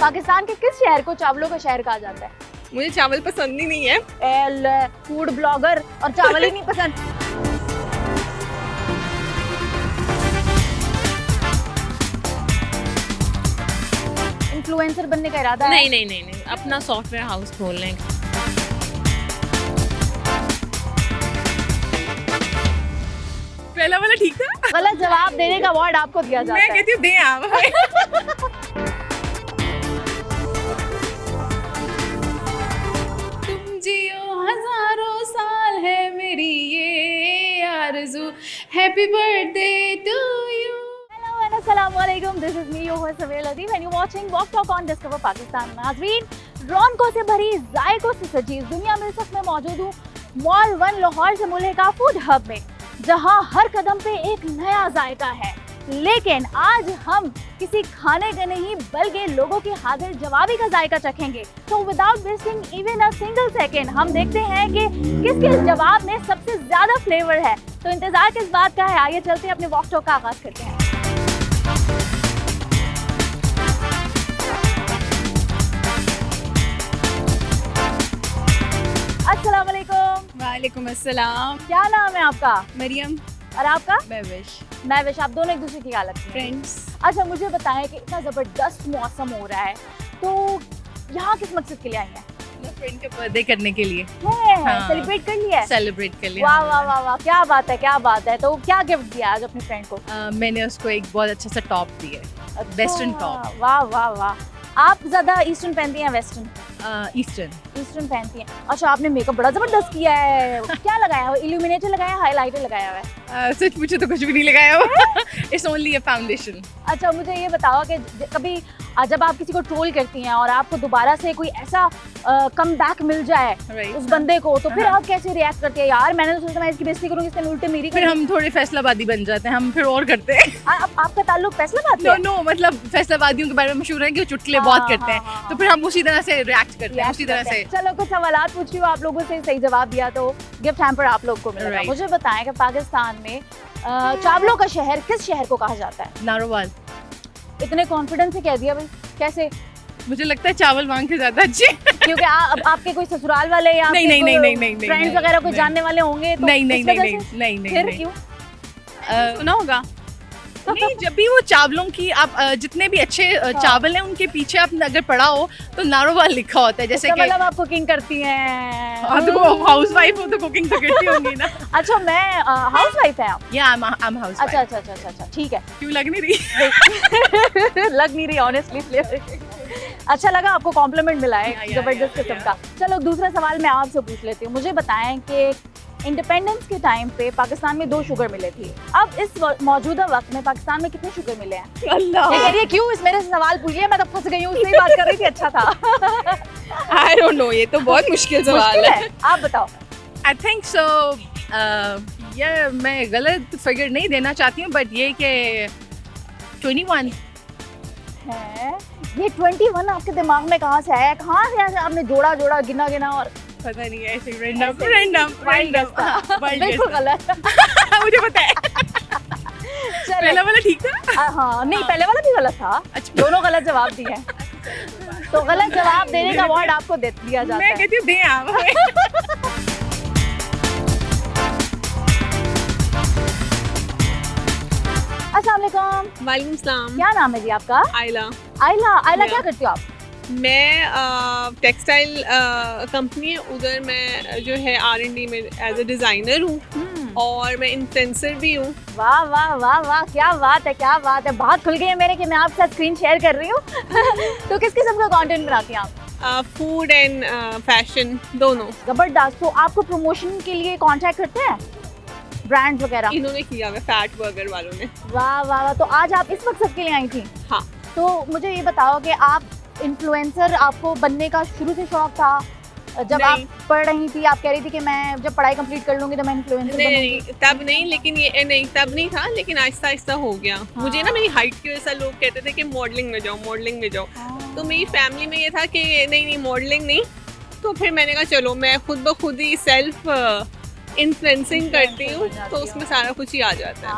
पाकिस्तान के किस शहर को चावलों का शहर कहा जाता है? मुझे चावल पसंद ही नहीं है। फूड ब्लॉगर और चावल ही नहीं पसंद। इन्फ्लुएंसर बनने का इरादा है? नहीं नहीं नहीं नहीं, अपना सॉफ्टवेयर हाउस खोल लें। पहला वाला ठीक था। गलत जवाब देने का अवार्ड आपको दिया जाता मैं है। कहती हूँ दें आप। तुम जियो हजारों साल है मेरी ये आरज़ू, happy birthday to you. Hello and Assalamualaikum. This is me, your host Savel Latif, and you're watching Walk Talk on Discover Pakistan. नाज़रीन, रौनकों से भरी, जायकों से सजी इस दुनिया में इस वक्त मैं मौजूद हूँ मॉल 1 लाहौर से मुल्क का फूड हब में, जहाँ हर कदम पे एक नया जायका है। लेकिन आज हम किसी खाने का नहीं बल्कि लोगों की हाजिर जवाबी का जायका चखेंगे। तो without wasting even a single second हम देखते हैं कि किस जवाब में सबसे ज्यादा फ्लेवर है। तो इंतजार किस बात का है, आइए चलते हैं अपने वॉक टॉक का आगाज करते हैं। अस्सलाम वालेकुम। वालेकुम अस्सलाम। क्या नाम है आपका? मरियम। और आपका? महविश। महविश। आप दोनों एक दूसरे की हालत में फ्रेंड्स। अच्छा, मुझे बताएं कि इतना जबरदस्त मौसम हो रहा है, तो यहाँ किस मकसद के लिए आई हैं? फ्रेंड के बर्थडे करने के लिए। हाँ। सेलिब्रेट कर लिया है? सेलिब्रेट कर लिया। वाह वाह वाह वाह, क्या बात है, क्या बात है। तो क्या गिफ्ट दिया आज अपनी फ्रेंड को? मैंने उसको एक बहुत अच्छा सा टॉप दिया है, वेस्टर्न टॉप। वाह वाह वाह। आप ज्यादा ईस्टर्न पहनती हैं वेस्टर्न? ईस्टर्न। ईस्टर्न पहनती हैं। अच्छा, आपने मेकअप बड़ा जबरदस्त किया है। क्या लगाया है? इल्यूमिनेटर लगाया है, हाइलाइटर लगाया हुआ है? सच पूछे तो कुछ भी नहीं लगाया हुआ। It's only a foundation. अच्छा, मुझे ये बताओ कि कभी जब आप किसी को ट्रोल करती हैं और आपको दोबारा से कोई ऐसा कम बैक मिल जाए उस बंदे को, तो फिर आप कैसे रिएक्ट करती है? यार मैंने तो सोचा मैं इसकी बेइज्जती करूंगी, इसने उल्टे मेरी फिर हम थोड़े फैसलाबादी बन जाते हैं, हम फिर और करते हैं। आपका ताल्लुक फैसलाबाद से? नो मतलब फैसलाबादियों के बारे में मशहूर है कि वो चुटकुले बहुत करते हैं, तो फिर हम उसी तरह से रिएक्ट करते हैं, उसी तरह से। चलो कुछ सवालात पूछ रही हूँ, आप लोगों से सही जवाब दिया तो गिफ्ट हैम्पर आप लोग को मिलेगा। मुझे बताएं कि पाकिस्तान में चावलों का शहर किस शहर को कहा जाता है? नारोवाल। इतने कॉन्फिडेंस से कह दिया भाई, कैसे? मुझे लगता है चावल मांग के ज्यादा अच्छे। क्योंकि आपके कोई ससुराल वाले या नहीं फ्रेंड्स वगैरह कोई जानने वाले होंगे तो नहीं फिर क्यों सुना होगा? नहीं, जब भी वो चावलों की आप जितने भी अच्छे चावल हैं उनके पीछे आप अगर पढ़ा हो तो नारोवाल लिखा होता है। जैसे कि मतलब आप कुकिंग करती हैं? हाँ, तो हाउस वाइफ हो तो कुकिंग तो करती होंगी ना। अच्छा, मैं हाउस वाइफ है आप? या आई एम हाउस वाइफ। अच्छा, ठीक है। क्यों लग नहीं रही? लग नहीं रही ऑनेस्टली। अच्छा लगा, आपको कॉम्प्लीमेंट मिला है जबरदस्त किस्म का। चलो दूसरा सवाल मैं आपसे पूछ लेती हूँ। मुझे बताएं कि इंडिपेंडेंस के टाइम पे पाकिस्तान में 2 शुगर मिले थे। अब इस मौजूदा वक्त में पाकिस्तान में कितने शुगर मिले हैं? अल्लाह, ये कह रही है क्यों इस मेरे से सवाल पूछ लिया, मैं तो फंस गई हूँ। उससे ही बात कर रही थी, अच्छा था। आई डोंट नो, ये तो बहुत मुश्किल सवाल है। आप बताओ। आई थिंक सो, ये मैं गलत फिगर नहीं देना चाहती हूँ, बट ये कि 21 है। ये 21 आपके दिमाग में कहाँ से आया? कहाँ से आपने जोड़ा गिना और पता नहीं, ऐसे रैंडम बिल्कुल गलत। मुझे पता है। पहला वाला ठीक था। हाँ, नहीं पहले वाला भी गलत था। अच्छा, दोनों गलत जवाब दिए हैं। तो गलत जवाब देने का अवार्ड आपको दिया जाता है। मैं कहती हूँ दें आप। अस्सलाम वालेकुम। वालेकुम सलाम। क्या नाम है जी आपका? आयला। आयला क्या करती हो आप? मैं टेक्सटाइल कंपनी है, उधर मैं जो है R&D में एज ए डिज़ाइनर हूँ और मैं इन्फ्लुएंसर भी हूँ। वाह वाह वाह वाह, क्या बात है, क्या बात है। बात खुल गई है मेरे कि मैं आपके साथ स्क्रीन शेयर कर रही हूँ। तो किस किस्म का कंटेंट बनाती हैं आप? फूड एंड फैशन दोनों। जबरदस्त। तो आपको प्रमोशन के लिए कॉन्टैक्ट करते हैं ब्रांड्स वगैरह? इन्होंने किया हुआ, फैट बर्गर वालों ने। वाह वाह वाह। तो आज आप इस मकसद के लिए आई थी? हाँ। तो मुझे ये बताओ कि आप इन्फ्लुएंसर आपको बनने का शुरू से शौक था? जब आप पढ़ रही थी आप कह रही थी कि मैं जब पढ़ाई कंप्लीट कर लूंगी तो मैं इन्फ्लुएंसर नहीं, तब नहीं, लेकिन ये नहीं, तब नहीं था, लेकिन आहिस्ता आहिस्ता हो गया। हाँ। मुझे ना मेरी हाइट की वजह से लोग कहते थे कि मॉडलिंग में जाओ। तो मेरी फैमिली में ये था कि नहीं मॉडलिंग नहीं। तो फिर मैंने कहा चलो मैं खुद ब खुद ही सेल्फ इन्फ्लुएंसिंग करती हूँ, तो उसमें सारा कुछ ही आ जाता है।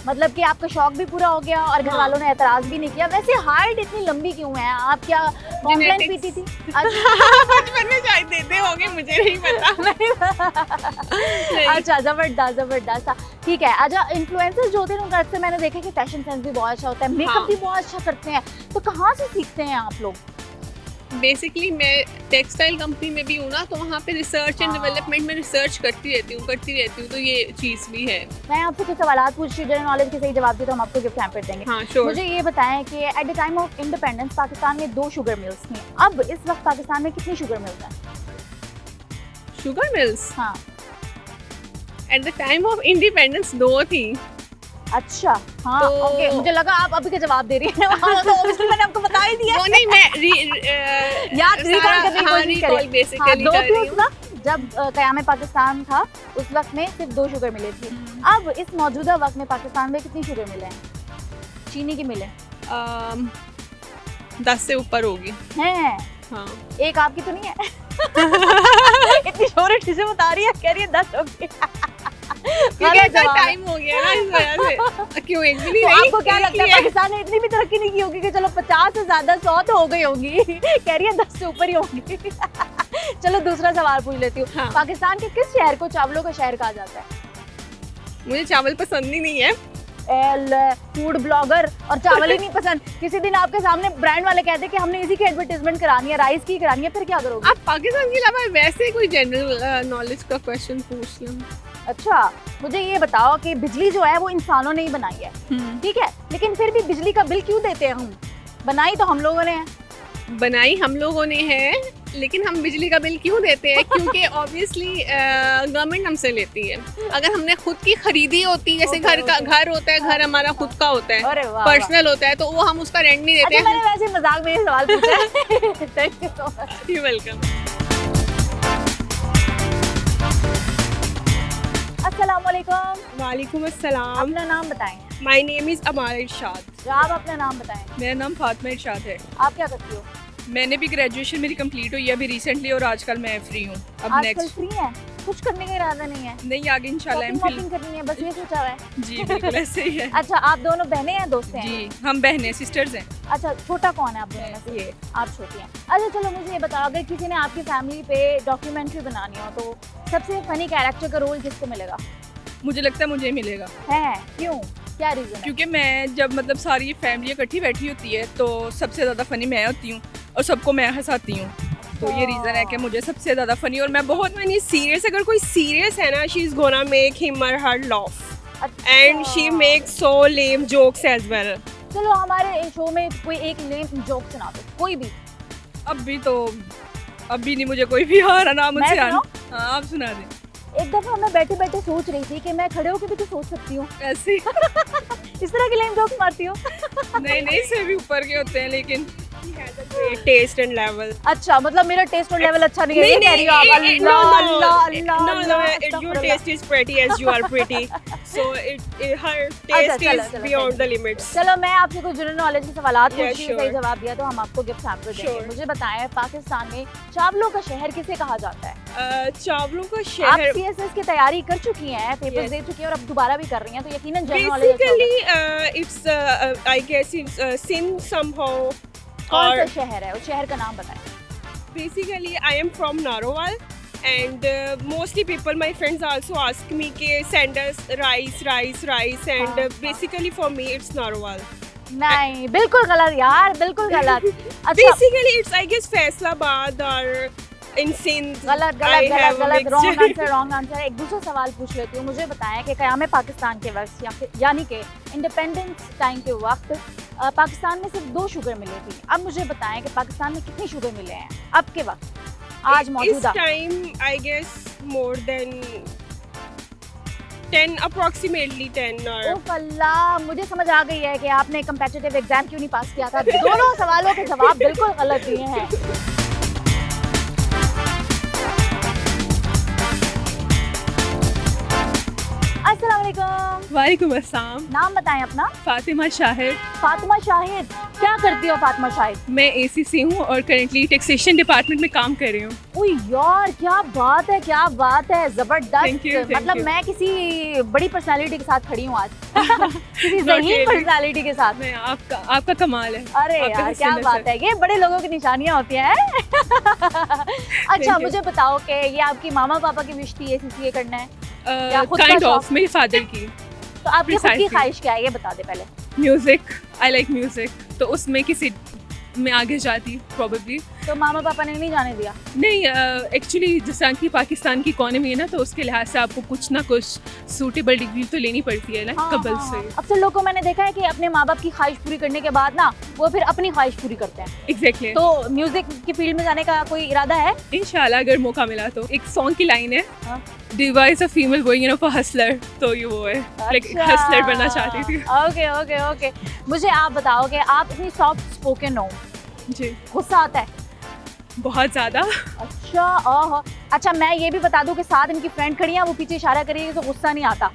मतलब कि आपका शौक भी पूरा हो गया और घर वालों ने एतराज भी नहीं किया। वैसे हाइट इतनी लंबी क्यों है? आप क्या कॉम्प्लेन पीती थी? बचपन में शायद देते होंगे, मुझे नहीं पता। अच्छा, जबरदस्त जबरदस्त। ठीक है। अच्छा, इन्फ्लुएंसर्स जो होते हैं उनका अक्सर मैंने देखा कि फैशन सेंस भी बहुत अच्छा होता है, मेकअप भी बहुत अच्छा करते हैं, तो कहाँ से सीखते हैं आप लोग? बेसिकली मैं टेक्सटाइल कंपनी में भी हूँ ना, तो वहाँ पे रिसर्च एंड हाँ। डेवलपमेंट में रिसर्च करती रहती हूँ, तो ये चीज़ भी है। मैं आपसे कुछ सवाल पूछ रही हूँ, जनरल नॉलेज के सही जवाब दिए तो हम आपको गिफ्ट हैम्पर देंगे। हाँ, श्योर। मुझे ये बताएं कि at the time of independence Pakistan में 2 शुगर मिल्स थी, अब इस वक्त पाकिस्तान में कितनी शुगर मिल्स हैं? शुगर मिल्स हाँ। At the time of independence 2 थी। अच्छा, हाँ, तो- ओके, मुझे लगा आप अभी का जवाब दे रही हैं। हाँ, तो obviously मैंने आपको बता ही दिया। वो नहीं, मैं याद recall करने की कोशिश करें। हाँ, बेसिकली 2 कर थी रही उस हूँ। वक्त जब क़याम पाकिस्तान था, उस वक्त में सिर्फ 2 शुगर मिले थी। अब इस मौजूदा वक्त में पाकिस्तान में कितनी शुगर मिले हैं? चीनी की मिले 10 से ऊपर होगी। हैं? हाँ। एक आपकी तो नहीं है? इतनी श्योरिटी से बता रही है, कह रही है 10 होगी। क्योंकि इतना टाइम हो गया ना, इस वजह से। क्यों एक भी नहीं तो रही? आपको क्या एक लगता है ही है। पाकिस्तान ने इतनी भी तरक्की नहीं की होगी कि चलो 50 से ज्यादा 100 तो हो गई होगी? कह रही है 10 से ऊपर ही होगी। चलो दूसरा सवाल पूछ लेती हूँ। हाँ। पाकिस्तान के किस शहर को चावलों का शहर कहा जाता है? मुझे चावल पसंद ही नहीं है। फूड ब्लॉगर और चावल ही नहीं पसंद। किसी दिन आपके सामने ब्रांड वाले कहते हैं कि हमने इसी की एडवर्टाइजमेंट करानी है, राइस की करानी है, फिर क्या करोगे? आप पाकिस्तान के अलावा वैसे कोई जनरल नॉलेज का क्वेश्चन पूछ लो। अच्छा, मुझे ये बताओ कि बिजली जो है वो इंसानों ने ही बनाई है, ठीक है, लेकिन फिर भी बिजली का बिल क्यों देते हैं हम? बनाई तो हम लोगों ने है। बनाई हम लोगों ने है, लेकिन हम बिजली का बिल क्यों देते हैं? क्योंकि ऑब्वियसली गवर्नमेंट हमसे लेती है। अगर हमने खुद की खरीदी होती, जैसे Okay, घर होता है, घर हमारा खुद का होता है, अरे वाह, पर्सनल होता है, तो वो हम उसका रेंट नहीं देते अच्छा, हैं। मैंने वैसे मजाक में ये सवाल पूछा है। Thank you so much. You welcome. अस्सलाम वालेकुम। वालेकुम अस्सलाम। अपना नाम बताएं। माय नेम इज अमार इरशाद। आप अपना नाम बताएं। मेरा नाम फातिमा इरशाद है। आप क्या करती हो? मैंने भी ग्रेजुएशन मेरी कंप्लीट हुई है अभी रिसेंटली और आजकल मैं फ्री हूँ। अब आजकल नेक्स्ट फ्री है, कुछ करने का इरादा नहीं है? नहीं, आगे इंशाल्लाह शॉपिंग एमफिल। वॉपिंग करनी है, बस ये सोचा हुआ है? जी बिल्कुल ऐसे ही है। अच्छा, आप दोनों बहनें हैं, दोस्त हैं? जी, हम बहनें सिस्टर्स हैं। अच्छा, छोटा कौन है आप दोनों में से? ये आप छोटी हैं। अच्छा, चलो मुझे ये बताओ, अगर किसी ने आपकी फैमिली पे डॉक्यूमेंट्री बनानी हो तो सबसे फनी कैरेक्टर का रोल किसको मिलेगा? मुझे लगता है मुझे मिलेगा, है? क्यों, क्या रीजन है? क्योंकि मैं जब मतलब सारी फैमिली इकट्ठी बैठी होती है तो सबसे ज़्यादा फनी मैं होती हूँ और सबको मैं हंसाती हूँ, तो ये रीज़न है कि मुझे सबसे ज़्यादा फनी और मैं बहुत When he's serious, अगर कोई सीरियस है ना, she's gonna make him or her laugh, अच्छा। and she makes so lame jokes as well. चलो हमारे शो में कोई एक लेम जोक सुना दो, कोई भी। अभी नहीं मुझे कोई भी आ रहा ना मुझसे मैं आना। हाँ, आप सुना दें। एक दफा मैं बैठे बैठे सोच रही थी कि मैं खड़े होकर भी तो सोच सकती हूँ। ऐसे इस तरह की लेम जोक्स मारती हो? नहीं इससे भी ऊपर के होते हैं, लेकिन Great taste and level. अच्छा, मतलब मेरा टेस्ट और लेवल अच्छा नहीं है, ये कह रही हो आप? no, Allah Allah Allah no, Allah, your अस्तगफुरुल्लाह। taste is pretty as you are pretty. So her अच्छा, taste चलो, is चलो, beyond चलो। the limits. चलो मैं आपसे कुछ जनरल नॉलेज के सवाल पूछ Yeah, रही हूँ, sure. सही जवाब दिया तो हम आपको गिफ्ट हैम्पर देंगे। Sure. मुझे बताएं, पाकिस्तान में चावलों का शहर किसे कहा जाता है? चावलों का आप शहर CSS की तैयारी कर चुकी हैं, पेपर्स Yes. दे चुकी हैं और अब दोबारा भी कर रही हैं, तो यकीनन general knowledge basically it's I guess it's Sindh somehow. कौन सा और शहर है? उस शहर का नाम बताएं। basically I am from Narowal, and mostly people, my friends also ask me ke send us rice, and हाँ, basically for me it's Narowal. नहीं, बिल्कुल गलत यार, बिल्कुल गलत। अच्छा, Basically it's I guess Faisalabad or in Sindh. गलत I गलत have गलत a गलत, wrong mixture. Answer, wrong answer. एक दूसरा सवाल पूछ लेती हूँ, मुझे बताएं कि क़याम पाकिस्तान के वक्त यानी कि इंडिपेंडेंस टाइम के वक्त पाकिस्तान में सिर्फ 2 शुगर मिले थी। अब मुझे बताएं कि पाकिस्तान में कितनी शुगर मिले हैं अब के वक्त, आज मौजूदा? This time I guess more than 10, approximately 10 or ओफ अल्लाह, मुझे समझ आ गई है कि आपने कम्पिटिटिव एग्जाम क्यों नहीं पास किया था। दोनों सवालों के जवाब बिल्कुल गलत दिए हैं। अस्सलाम वालेकुम। वालेकुम अस्सलाम। नाम बताएं अपना। फातिमा शाहिद। फातिमा शाहिद, क्या करती हो फातिमा शाहिद? मैं ACC हूँ और करंटली टैक्सेशन डिपार्टमेंट में काम कर रही हूँ। ओह यार, क्या बात है, क्या बात है, जबरदस्त। Thank you, thank मतलब you. मैं किसी बड़ी पर्सनालिटी के साथ खड़ी हूँ आज। किसी Not ज़हीन really. पर्सनालिटी के साथ। मैं आपका कमाल है। अरे आपका यार, हुस्न क्या नज़र। बात है, ये बड़े लोगों की निशानियां होती हैं। अच्छा, you. मुझे बताओ कि ये आपकी मामा पापा की विश थी ACCA करना है, या खुद का काइंड शौक? ऑफ मेरे फादर की। तो आपकी खुद की Precisely. ख्वाहिश क्या है, ये बता दे पहले। म्यूजिक, आई लाइक म्यूजिक, तो उसमें किसी में आगे जाती प्रोबेबली। तो मामा पापा ने नहीं जाने दिया? नहीं, एक्चुअली जिस तरह की पाकिस्तान की इकोनॉमी है ना, तो उसके लिहाज से आपको कुछ ना कुछ सूटेबल डिग्री तो लेनी पड़ती है ना, कबल से। अक्सर लोगों को मैंने देखा है कि अपने माँ बाप की ख्वाहिश पूरी करने के बाद ना वो फिर अपनी ख्वाहिश पूरी करते हैं। एग्जैक्टली। तो म्यूजिक की फील्ड में जाने का कोई इरादा है? इंशाल्लाह अगर मौका मिला तो। एक सॉन्ग की लाइन है, हाँ। Diva is a female going in for Hustler, तो ये वो है, लाइक हसलर बनना चाहती थी। Okay okay okay. मुझे आप बताओ कि आप इतनी सॉफ्ट स्पोकन हो, जी गुस्सा आता है? बहुत ज़्यादा। अच्छा, ओह, अच्छा मैं ये भी बता दूं कि साथ इनकी फ्रेंड खड़ी हैं, वो पीछे इशारा करेगी तो गुस्सा नहीं आता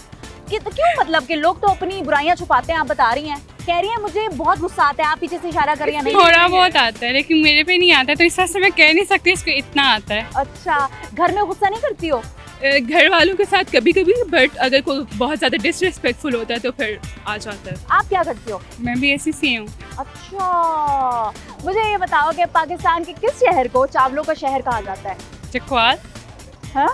कि तो क्यों, मतलब कि लोग तो अपनी बुराइयां छुपाते हैं, आप बता रही हैं, कह रही हैं मुझे बहुत गुस्सा आता है, आप पीछे से इशारा करिए नहीं? थोड़ा बहुत आता है लेकिन मेरे पे नहीं आता, तो इस वजह से मैं कह नहीं सकती इसको इतना आता है। अच्छा, घर में गुस्सा नहीं करती हो? घर वालों के साथ कभी कभी, बट अगर कोई बहुत ज़्यादा डिसरिस्पेक्टफुल होता है तो फिर आ जाता है। आप क्या करती हो? मैं भी ACC हूँ। अच्छा, मुझे ये बताओ कि पाकिस्तान के किस शहर को चावलों का शहर कहा जाता है? चकवाल। हाँ?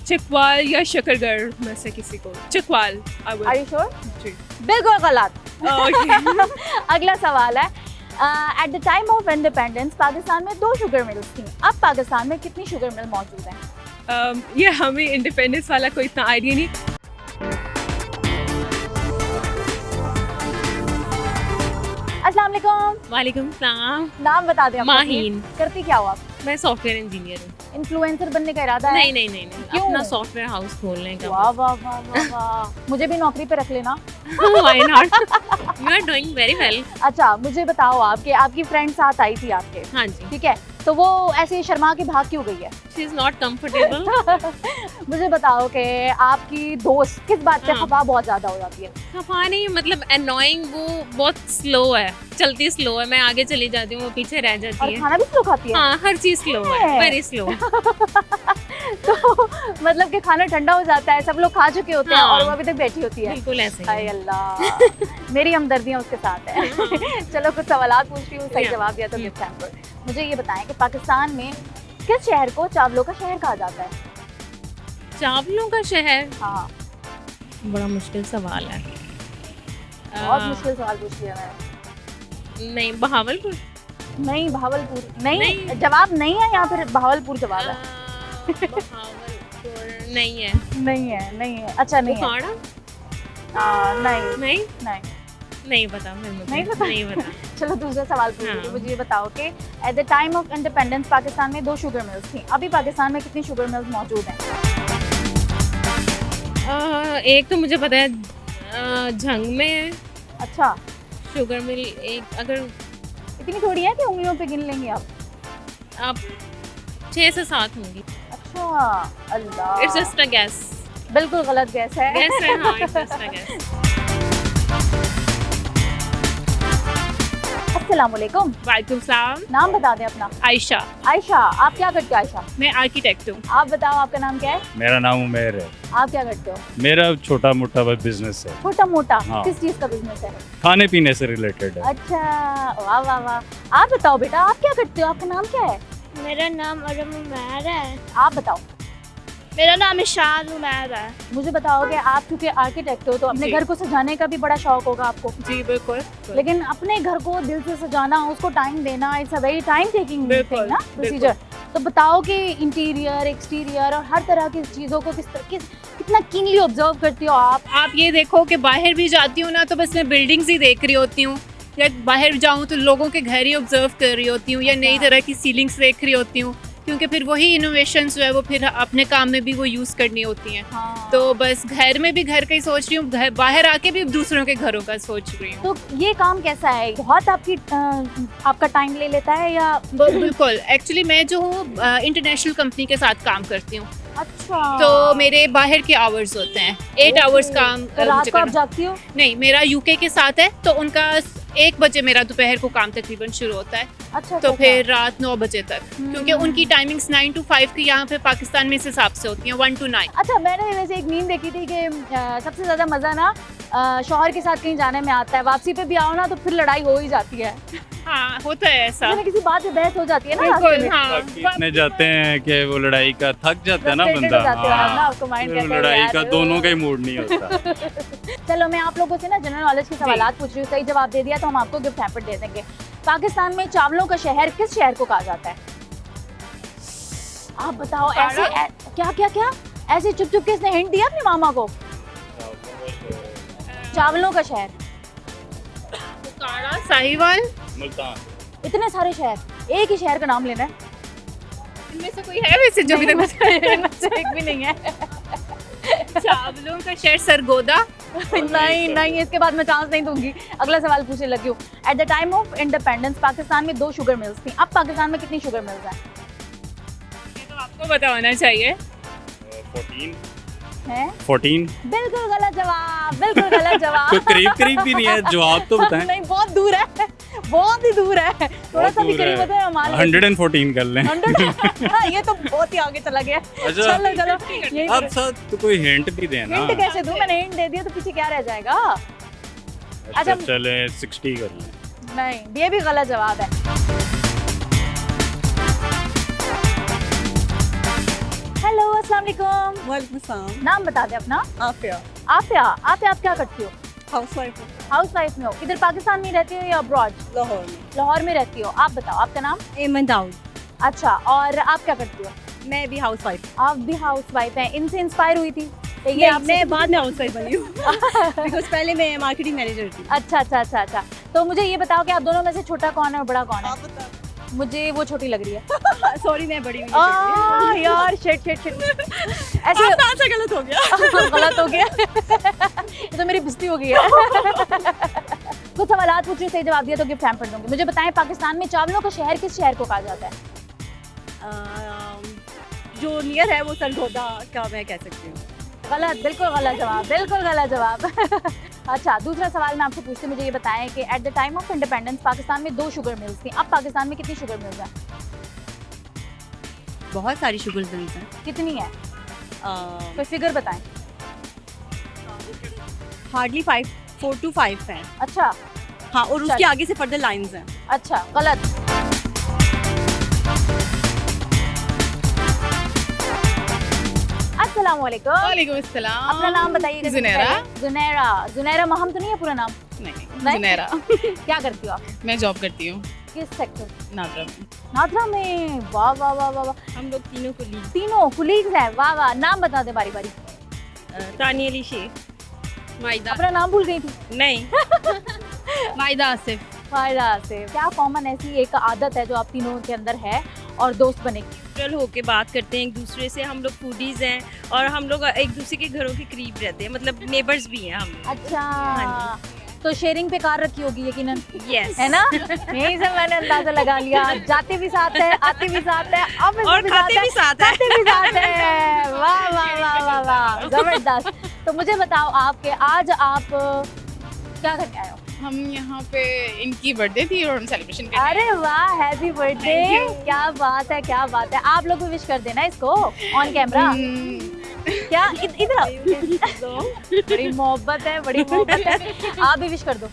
चकवाल या शकरगढ़ में से किसी को। Chakwal. I would- Are you sure? जी। बिल्कुल गलत। Okay. अगला सवाल है, at the time of independence Pakistan में 2 शुगर मिल्स थी, अब पाकिस्तान में कितनी शुगर मिल मौजूद हैं? ये हमें इंडिपेंडेंस वाला कोई इतना आइडिया नहीं। अस्सलाम वालेकुम। वालेकुम सलाम। नाम बता दें अपना माहीन। please। करती क्या हो आप? मैं सॉफ्टवेयर इंजीनियर हूँ। इन्फ्लुएंसर बनने का इरादा है? नहीं क्यों? अपना सॉफ्टवेयर हाउस खोलने का। वाह वाह वाह वाह वाह, मुझे भी नौकरी पे रख लेना। Why not, you are doing very well. अच्छा, मुझे बताओ आप कि आपकी फ्रेंड साथ आई थी आपके, हाँ जी। ठीक है, तो वो ऐसे शर्मा के भाग क्यों गई है? She is not comfortable. मुझे बताओ कि आपकी दोस्त किस बात से हाँ। खफा बहुत ज्यादा हो जाती है? खफा नहीं, मतलब अनोइंग, वो बहुत स्लो है, चलती स्लो है, मैं आगे चली जाती हूँ, वो पीछे रह जाती और है। खाना भी स्लो खाती है? हाँ, हर चीज स्लो है, वेरी स्लो। तो मतलब कि खाना ठंडा हो जाता है, सब लोग खा चुके होते हैं हाँ। और वो अभी तक बैठी होती है। बिल्कुल ऐसे हाय ही। अल्लाह, मेरी हमदर्दियाँ उसके साथ है। चलो कुछ सवालात पूछ रही हूँ, सही Yeah. जवाब दिया तो गिफ्ट हैम्पर। मुझे ये बताएं कि पाकिस्तान में किस शहर को चावलों का शहर कहा जाता है? चावलों का शहर, हाँ, बड़ा मुश्किल सवाल है। बहुत मुश्किल सवाल पूछ लिया मैंने। नहीं, बहावलपुर। नहीं, भावलपुर नहीं, नहीं। जवाब नहीं है, यहाँ फिर भावलपुर जवाब है। बहावलपुर नहीं है। नहीं है, नहीं है, अच्छा नहीं है। बुखाड़ा? नहीं नहीं, नहीं। नहीं पता फिर मुझे। नहीं पता? नहीं पता। चलो दूसरा सवाल पूछ रही हूँ। हाँ। मुझे ये बताओ कि at the time of independence Pakistan में 2 शुगर मिल्स थी, अभी पाकिस्तान में कितनी शुगर मिल्स मौजूद हैं? एक तो मुझे पता है, झंग में है अच्छा, शुगर मिल। एक अगर इतनी थोड़ी है कि उंगलियों पे गिन लेंगे आप? आप 6 से 7 होंगी। अच्छा, अल्लाह, इट्स जस्ट अ गैस। बिल्कुल गलत गैस है। गैस है, हाँ, इट्स जस्ट अ गैस। अस्सलाम वालेकुम। वालेकुम सलाम। नाम बता दें अपना। आयशा। आयशा, आप क्या करते हो आयशा? मैं आर्किटेक्ट हूँ। आप बताओ आपका नाम क्या है? मेरा नाम उमेर है। आप क्या करते हो? मेरा छोटा मोटा बिजनेस है, छोटा मोटा? हाँ। किस चीज़ का बिजनेस है? खाने पीने से रिलेटेड है। अच्छा, वाह वाह वाह। आप बताओ बेटा, आप क्या करते हो, आपका नाम क्या है? मेरा नाम अरम उमैर है। आप बताओ। मेरा नाम इशाद उमैर है। मुझे बताओ कि आप क्योंकि आर्किटेक्ट हो तो अपने जी। घर को सजाने का भी बड़ा शौक होगा आपको, जी बिल्कुल। लेकिन अपने घर को दिल से सजाना, उसको टाइम देना, it's a very time taking बिल्कुल, थिंग ना, प्रोसीजर। तो बताओ कि इंटीरियर, एक्सटीरियर और हर तरह की चीज़ों को कितना कीनली ऑब्जर्व करती हो आप? ये देखो कि बाहर भी जाती हूँ ना, तो बस मैं बिल्डिंग्स ही देख रही होती हूँ, या बाहर जाऊँ तो लोगों के घर ही ऑब्जर्व कर रही होती हूँ, या नई तरह की सीलिंग्स देख रही होती हूँ, क्योंकि फिर वही इनोवेशंस जो है वो फिर अपने काम में भी वो यूज़ करनी होती हैं। हाँ। तो बस घर में भी घर का ही सोच रही हूँ, घर बाहर आके भी दूसरों के घरों का सोच रही हूँ। तो ये काम कैसा है, बहुत आपका टाइम ले लेता है या? बिल्कुल, एक्चुअली मैं जो हूँ इंटरनेशनल कंपनी के साथ काम करती हूँ, अच्छा, तो मेरे बाहर के आवर्स होते हैं, 8 आवर्स काम तो रात मुझे को आप करना। जागती हो? नहीं, मेरा यूके के साथ है, तो उनका 1 बजे मेरा दोपहर को काम तकरीबन शुरू होता है, अच्छा, तो अच्छा, फिर रात 9 बजे तक, क्योंकि हम्म। उनकी टाइमिंग्स 9 to 5 की यहाँ पे पाकिस्तान में इस हिसाब से होती हैं, 1 to 9। अच्छा, मैंने वैसे एक मीम देखी थी कि सबसे ज्यादा मजा ना शौहर के साथ कहीं जाने में आता है, वापसी पे भी आओ ना तो फिर लड़ाई हो ही जाती है, हाँ, होता है ऐसा, किसी न किसी बात पे बहस हो जाती है ना रास्ते बिल्कुल, में। हाँ। इतने जाते हैं कि वो लड़ाई का थक जाता है ना Frustrated बंदा। हो जाते हो आप ना, हाँ, आपको mind फिर कहता है लड़ाई यार, का दोनों का ही मूड नहीं होता। चलो मैं आप लोगों से ना जनरल नॉलेज के सवालात पूछ रही हूँ, सही जवाब दे दिया तो हम आपको गिफ्ट हैम्पर दे देंगे। पाकिस्तान में चावलों का शहर किस शहर को कहा जाता है? आप बताओ। ऐसे क्या क्या क्या ऐसे चुप चुप के इसने हिंट दिया अपने मामा को? चावलों का शहर, बुखारा, साहिवाल, मुल्तान। इतने सारे शहर, एक ही शहर का नाम लेना है। इनमें से कोई है वैसे जो भी नहीं, इनमें से एक भी नहीं है। चावलों का शहर सरगोदा। नहीं नहीं, इसके बाद मैं चांस नहीं दूंगी, अगला सवाल पूछने लगी हूँ। At the time of independence Pakistan में 2 शुगर मिल्स थी, अब पाकिस्तान में कितनी शुगर मिल्स हैं? ये तो आपको पता होना चाहिए। 14। बिल्कुल गलत जवाब, बिल्कुल गलत जवाब। तो करीब भी नहीं है, जवाब तो बताएं। नहीं, बहुत दूर है, बहुत ही दूर है, थोड़ा सा भी करीब होता है हमारे। 114 कर लें। 100 हाँ, ये तो बहुत ही आगे चला गया। अच्छा। चलो चलो, यही अब साथ तो कोई हिंट भी देना। हिंट कैसे दूं? मैंने हिंट दे दिया तो पीछे क्या रह जाएगा? अच्छा चले 60 कर लें। नहीं, ये भी गलत जवाब है। हेलो, अस्सलाम वालेकुम। वालेकुम सलाम। नाम बता दे अपना। आफिया। आफिया, आफिया आप क्या करती हो? हाउसवाइफ हाउस वाइफ में हो? इधर पाकिस्तान में रहती हो या अब्रॉड? लाहौर में। लाहौर में रहती हो। आप बताओ आपका नाम? एमन दाऊद। अच्छा, और आप क्या करती हो? मैं भी हाउसवाइफ। आप भी हाउस वाइफ हैं, इनसे इंस्पायर हुई थी? ये मैं बाद में हाउसवाइफ बनी हूँ बिकॉज पहले मैं मार्केटिंग मैनेजर थी। अच्छा अच्छा अच्छा अच्छा, तो मुझे ये बताओ कि आप दोनों में से छोटा कौन है और बड़ा कौन है? मुझे वो छोटी लग रही है। सॉरी मैं बड़ी हुई। यार शिट शिट शिट, ऐसे आंसर गलत हो गया। गलत हो गया। ये तो मेरी बेइज्जती हो गई है। कुछ सवालात पूछ रही, सही जवाब दिया तो गिफ्ट हैम्पर दूंगी। मुझे बताएं पाकिस्तान में चावलों का शहर किस शहर को कहा जाता है? जो नियर है वो सरगोदा का मैं कह सकती हूँ। गलत, बिल्कुल गलत जवाब, बिल्कुल गलत जवाब। अच्छा, दूसरा सवाल मैं आपसे पूछती हूँ, मुझे ये बताएं कि at the time of independence Pakistan में 2 शुगर मिल्स थी, अब पाकिस्तान में कितनी शुगर मिल्स हैं? बहुत सारी शुगर मिल्स हैं। कितनी है? कोई फिगर बताएं। हार्डली 4 to 5 हैं। अच्छा हाँ, और उसके चल। आगे से फर्दर लाइंस हैं। अच्छा, गलत। अस्सलाम वालेकुम। वालेकुम अस्सलाम। अपना नाम बताइए। कैसे जुनैरा। पहले? जुनैरा। जुनैरा महम तो नहीं है पूरा नाम? नहीं, नहीं? जुनैरा। क्या करती हो आप? मैं जॉब करती हूँ किस सेक्टर? नादरा में। नादरा में। वाह वाह वाह वाह वाह। हम लोग तीनों को ली। तीनों कुलीग्स हैं। वाह वाह, नाम बता दे बारी बारी। तानिया अली शेख। माइदा अपना नाम भूल गई थी। नहीं माइदा आसिफ। फायदा से क्या कॉमन ऐसी एक आदत है जो आप तीनों के अंदर है और दोस्त बनेगी? न्यूट्रल होके बात करते हैं एक दूसरे से। हम लोग फूडीज हैं और हम लोग एक दूसरे के घरों के करीब रहते हैं, मतलब नेबर्स भी हैं हम। अच्छा, हाँ तो शेयरिंग पे कार रखी होगी यकीनन, यस है ना? यहीं से मैंने अंदाजा लगा लिया। जाते भी साथ है, आते भी साथ है, ऑफिस और में खाते भी साथ है। खाते भी साथ है। वाह वाह वाह वाह वाह, जबरदस्त। तो मुझे बताओ आपके आज आप क्या करके आए हो? हम यहाँ पे इनकी बर्थडे थी और हम सेलिब्रेशन कर रहे हैं। अरे वाह, हैप्पी बर्थडे। क्या बात है, क्या बात है। आप लोग भी विश कर देना इसको ऑन कैमरा। क्या इधर आओ। बड़ी मोहब्बत है, बड़ी मोहब्बत है। आप भी विश कर दो।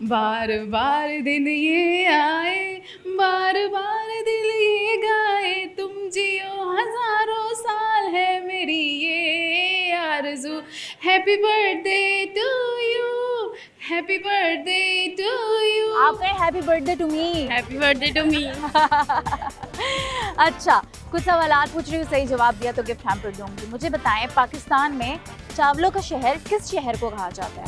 बार बार दिन ये आए, बार बार दिल ये गाए, तुम जियो हजारों साल है मेरी ये आरज़ू। Happy birthday to you, happy birthday to you. आप कहें happy birthday to me. Happy birthday to me. अच्छा, कुछ सवालात पूछ रही हूँ, सही जवाब दिया तो गिफ्ट हैम्पर दूंगी। मुझे बताएं पाकिस्तान में चावलों का शहर किस शहर को कहा जाता है?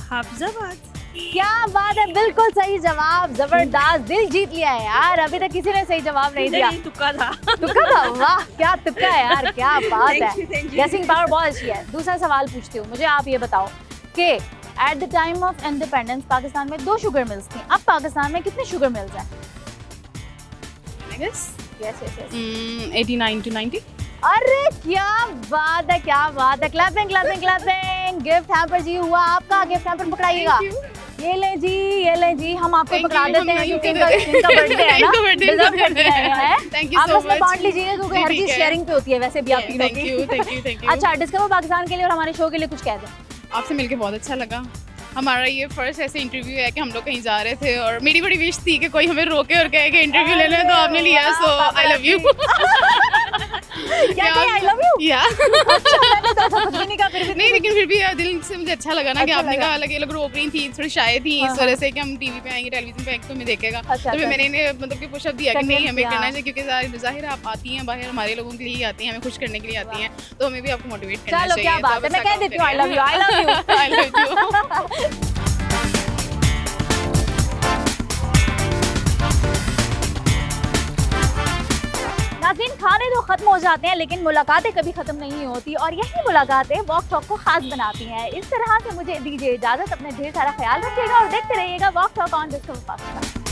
हाफिजाबाद। क्या बात है, बिल्कुल सही जवाब। जबरदस्त, दिल जीत लिया है यार। अभी तक किसी ने सही जवाब नहीं दिया। नहीं, तुक्का था। तुक्का था? वाह, क्या तुक्का है यार, क्या बात है। Thank you. गेसिंग पावर बहुत अच्छी है। दूसरा सवाल पूछती हूँ, मुझे आप ये बताओ कि at the time of independence Pakistan में 2 शुगर मिल्स थी, अब पाकिस्तान में कितनी शुगर मिल्स हैं? guess. Yes, yes, yes. 89 to 90. अरे क्या बात है, क्या बात है। Clapping clapping clapping. Gift hamper जी हुआ आपका, गिफ्ट हैम्पर पकड़ाइएगा। ये ले जी, ये ले जी, हम आपको पकड़ा देते हैं क्योंकि इनका बर्थडे है ना, डिजर्व करते हैं। Thank you आप so उसमें much. बांट लीजिएगा क्योंकि हर चीज शेयरिंग पे होती है वैसे भी आप तीनों Thank की। you, thank you, thank you. अच्छा, डिस्कवर पाकिस्तान के लिए और हमारे शो के लिए कुछ कह दें। आपसे मिलके बहुत अच्छा लगा। हमारा ये फर्स्ट ऐसे इंटरव्यू है कि हम लोग कहीं जा रहे थे और मेरी बड़ी विश थी कि कोई हमें रोके और कहे कि इंटरव्यू ले लें, तो आपने लिया, सो आई लव यू। क्या आई लव यू? या अच्छा, मैंने तो ऐसा कुछ भी नहीं कहा फिर भी। नहीं, लेकिन फिर भी दिल से मुझे अच्छा लगा ना कि अच्छा आपने लगा। कहा, अलग ये लोग रोक रही थी, थोड़ी शायद थी इस वजह से कि हम टीवी पे आएंगे, टेलीविजन पे आएंगे तो हमें देखेगा। अच्छा, तो फिर अच्छा। मैंने इन्हें मतलब कि पुशअप दिया कि नहीं, Convince हमें किया। करना चाहिए क्योंकि जाहिर है आप आती हैं बाहर, हमारे लोगों के लिए ही आती हैं, हमें खुश करने के लिए आती हैं, तो हमें भी आपको मोटिवेट करना चलो चाहिए। क्या बात है, मैं कह देती हूँ I love you, I love you. I love you. नाज़रीन, खाने तो खत्म हो जाते हैं लेकिन मुलाकातें कभी खत्म नहीं होती और यही मुलाकातें वॉक टॉक को खास बनाती हैं। इस तरह से मुझे दीजिए इजाजत, अपने ढेर सारा ख्याल रखिएगा और देखते रहिएगा walk talk on discover Pakistan.